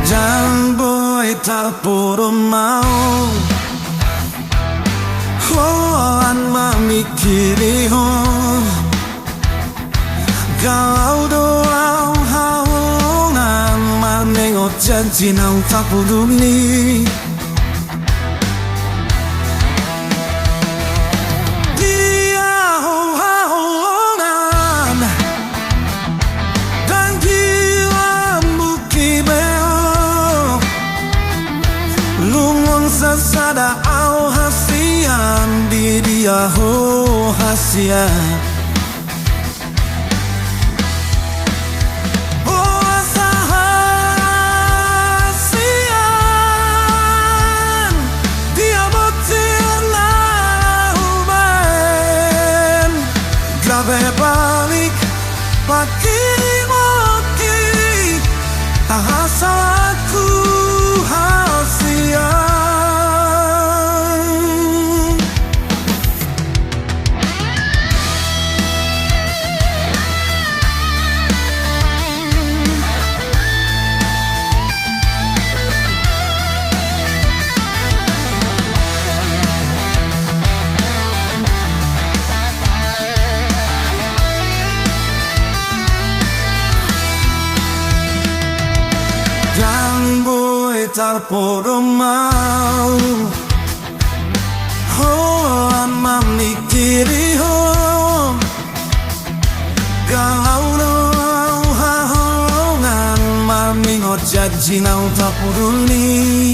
Jangan boy tak puro mau Hoan memikiri ho Kau doang haungan Menengok janji nang tak peduli Dia haungan Dan gila mukibeo Lungon sesada au hasian Di dia ho hasian Balik pagi-pagi asal aku hasian Yang boy tak puro mau Hoan memikiri ho Kalau doang haungan Menengok janji nang tak peduli